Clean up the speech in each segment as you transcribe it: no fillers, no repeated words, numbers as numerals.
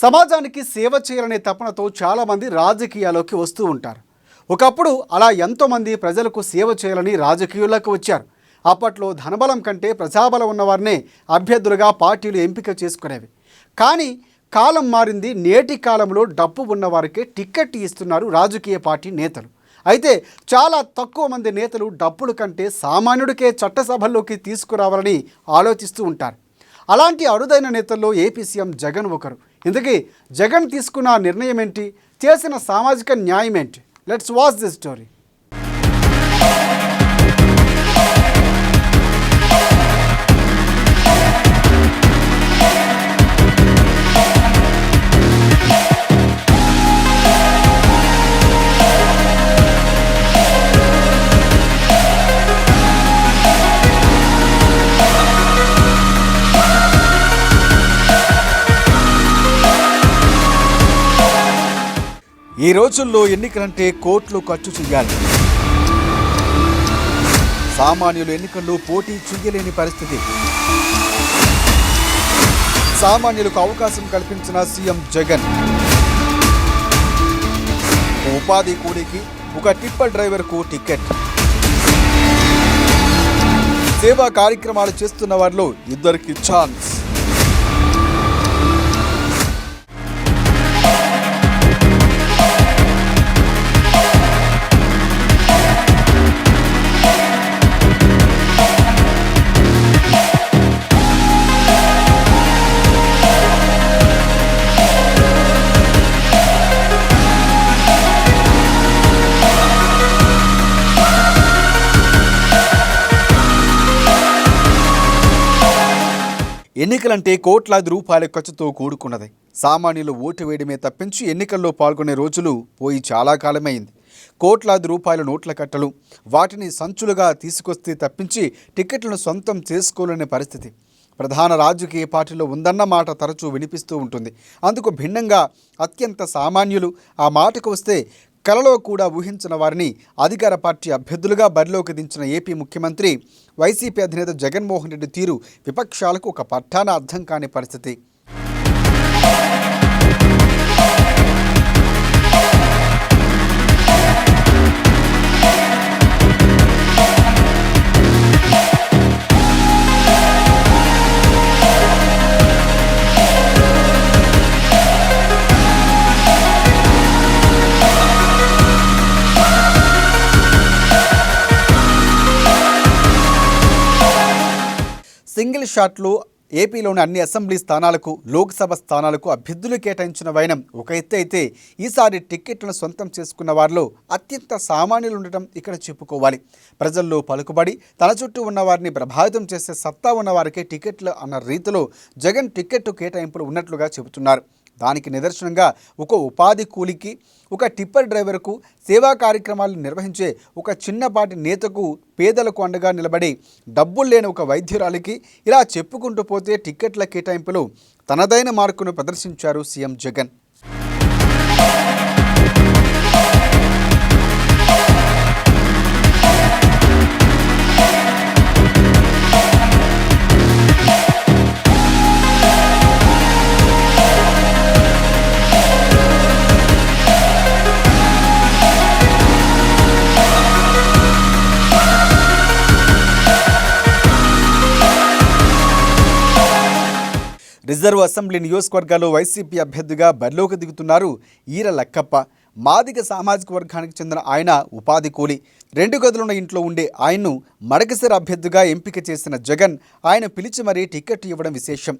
సమాజానికి సేవ చేయాలనే తపనతో చాలామంది రాజకీయాల్లోకి వస్తూ ఉంటారు. ఒకప్పుడు అలా ఎంతోమంది ప్రజలకు సేవ చేయాలని రాజకీయాల్లోకి వచ్చారు. అప్పట్లో ధనబలం కంటే ప్రజాబలం ఉన్నవారినే అభ్యర్థులుగా పార్టీలు ఎంపిక చేసుకునేవి. కానీ కాలం మారింది. నేటి కాలంలో డబ్బు ఉన్నవారికే టిక్కెట్ ఇస్తున్నారు రాజకీయ పార్టీ నేతలు. అయితే చాలా తక్కువ మంది నేతలు డబ్బుల కంటే సామాన్యుడికే చట్టసభల్లోకి తీసుకురావాలని ఆలోచిస్తూ ఉంటారు. అలాంటి అరుదైన నేతల్లో ఏపీ సీఎం జగన్ ఒకరు. ఇందుకే జగన్ తీసుకున్న నిర్ణయం ఏంటి, చేసిన సామాజిక న్యాయం ఏంటి? Let's watch this story. ఈ రోజుల్లో ఎన్నికలంటే కోట్లు ఖర్చు చేయాలి. సామాన్యులు ఎన్నికల్లో పోటీ చేయలేని పరిస్థితి. సామాన్యులకు అవకాశం కల్పించిన సీఎం జగన్. ఉపాధి కూలీకి ఒక టిప్పర్ డ్రైవర్కు టికెట్. సేవా కార్యక్రమాలు చేస్తున్న వారిలో ఇద్దరికి ఛాన్స్. ఎన్నికలంటే కోట్లాది రూపాయల ఖర్చుతో కూడుకున్నది. సామాన్యులు ఓటు వేయడమే తప్పించి ఎన్నికల్లో పాల్గొనే రోజులు పోయి చాలా కాలమైంది. కోట్లాది రూపాయల నోట్ల కట్టలు, వాటిని సంచులుగా తీసుకొస్తే తప్పించి టికెట్లను సొంతం చేసుకోలేని పరిస్థితి ప్రధాన రాజకీయ పార్టీలో ఉందన్న మాట తరచూ వినిపిస్తూ ఉంటుంది. అందుకు భిన్నంగా అత్యంత సామాన్యులు, ఆ మాటకు వస్తే కలలో కూడా ఊహించిన వారిని అధికార పార్టీ అభ్యర్థులుగా బరిలోకి దించిన ఏపీ ముఖ్యమంత్రి వైసీపీ అధినేత జగన్మోహన్ రెడ్డి తీరు విపక్షాలకు ఒక పట్టాన అర్థం కాని పరిస్థితి. సింగిల్ షాట్లో ఏపీలోని అన్ని అసెంబ్లీ స్థానాలకు, లోక్సభ స్థానాలకు అభ్యర్థులు కేటాయించిన వైనం ఒక ఎత్తు అయితే, ఈసారి టిక్కెట్లను సొంతం చేసుకున్న వారిలో అత్యంత సామాన్యులు ఉండటం ఇక్కడ చెప్పుకోవాలి. ప్రజల్లో పలుకుబడి, తన చుట్టూ ఉన్న వారిని ప్రభావితం చేసే సత్తా ఉన్న వారికే టికెట్లు అన్న రీతిలో జగన్ టికెట్ కేటాయింపులు ఉన్నట్లుగా చెబుతున్నారు. దానికి నిదర్శనంగా ఒక ఉపాధి కూలికి, ఒక టిప్పర్ డ్రైవర్కు, సేవా కార్యక్రమాలు నిర్వహించే ఒక చిన్నపాటి నేతకు, పేదలకు అండగా నిలబడి డబ్బులు లేని ఒక వైద్యురాలికి, ఇలా చెప్పుకుంటూ పోతే టిక్కెట్ల కేటాయింపులో తనదైన మార్కును ప్రదర్శించారు సీఎం జగన్. రిజర్వ్ అసెంబ్లీ నియోజకవర్గాల్లో వైసీపీ అభ్యర్థిగా బరిలోకి దిగుతున్నారు ఈర లక్కప్ప. మాదిగ సామాజిక వర్గానికి చెందిన ఆయన ఉపాధి కూలి. 2 గదులున్న ఇంట్లో ఉండే ఆయన్ను మడకసిర అభ్యర్థిగా ఎంపిక చేసిన జగన్ ఆయన పిలిచి మరీ టికెట్ ఇవ్వడం విశేషం.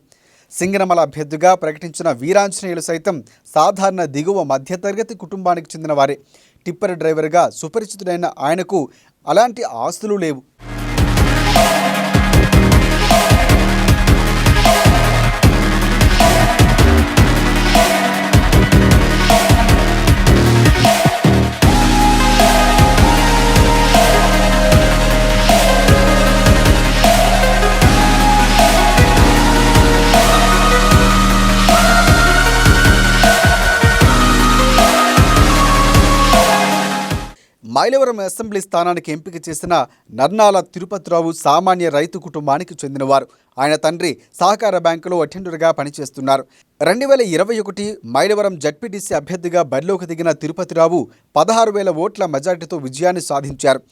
సింగనమల అభ్యర్థిగా ప్రకటించిన వీరాంజనేయులు సైతం సాధారణ దిగువ మధ్యతరగతి కుటుంబానికి చెందిన వారే. టిప్పర్ డ్రైవర్గా సుపరిచితుడైన ఆయనకు అలాంటి ఆస్తులు లేవు. మైలవరం అసెంబ్లీ స్థానానికి ఎంపిక చేసిన నర్నాల తిరుపతిరావు సామాన్య రైతు కుటుంబానికి చెందినవారు. ఆయన తండ్రి సహకార బ్యాంకులో అటెండర్గా పనిచేస్తున్నారు. 2021 మైలవరం జడ్పీటీసీ అభ్యర్థిగా బరిలోకి దిగిన తిరుపతిరావు 16,000 ఓట్ల మెజార్టీతో విజయాన్ని సాధించారు.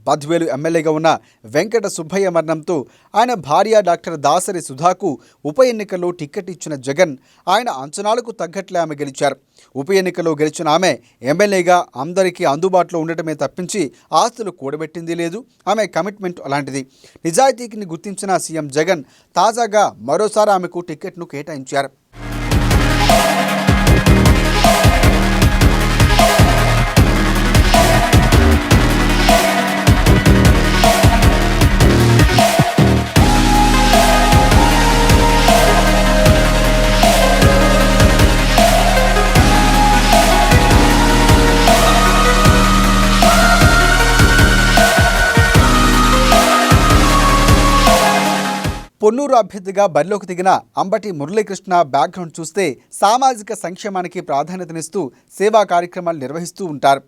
బద్వేలు ఎమ్మెల్యేగా ఉన్న వెంకట సుబ్బయ్య మరణంతో ఆయన భార్య డాక్టర్ దాసరి సుధాకు ఉప ఎన్నికల్లో టిక్కెట్ ఇచ్చిన జగన్ ఆయన అంచనాలకు తగ్గట్లే ఆమె గెలిచారు. ఉప ఎన్నికల్లో గెలిచిన ఆమె ఎమ్మెల్యేగా అందరికీ అందుబాటులో ఉండటమే తప్పించి ఆస్తులు కూడబెట్టింది లేదు. ఆమె కమిట్మెంట్ అలాంటిది. నిజాయితీని గుర్తించిన సీఎం జగన్ తాజాగా మరోసారి ఆమెకు టిక్కెట్ను కేటాయించారు. పొన్నూరు అభ్యర్థిగా బరిలోకి దిగిన అంబటి మురళీకృష్ణ బ్యాక్గ్రౌండ్ చూస్తే సామాజిక సంక్షేమానికి ప్రాధాన్యతనిస్తూ సేవా కార్యక్రమాలు నిర్వహిస్తూ ఉంటారు.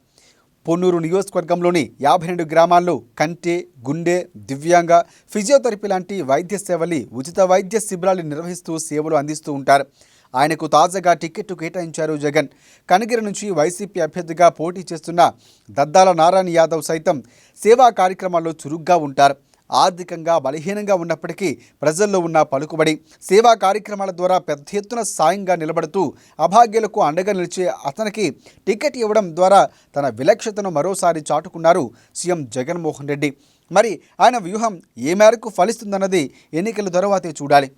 పొన్నూరు నియోజకవర్గంలోని 52 గ్రామాల్లో కంటి, గుండె, దివ్యాంగ, ఫిజియోథెరపీ లాంటి వైద్య సేవలు, ఉచిత వైద్య శిబిరాలు నిర్వహిస్తూ సేవలు అందిస్తూ ఉంటారు. ఆయనకు తాజాగా టికెట్టు కేటాయించారు జగన్. కనిగిరి నుంచి వైసీపీ అభ్యర్థిగా పోటీ చేస్తున్న దద్దాల నారాయణ యాదవ్ సైతం సేవా కార్యక్రమాల్లో చురుగ్గా ఉంటారు. ఆర్థికంగా బలహీనంగా ఉన్నప్పటికీ ప్రజల్లో ఉన్న పలుకుబడి, సేవా కార్యక్రమాల ద్వారా పెద్ద ఎత్తున సాయంగా నిలబడుతూ అభాగ్యులకు అండగా నిలిచే అతనికి టికెట్ ఇవ్వడం ద్వారా తన విలక్షణతను మరోసారి చాటుకున్నారు సీఎం జగన్మోహన్ రెడ్డి. మరి ఆయన వ్యూహం ఏ మేరకు ఫలిస్తుందన్నది ఎన్నికల తర్వాతే చూడాలి.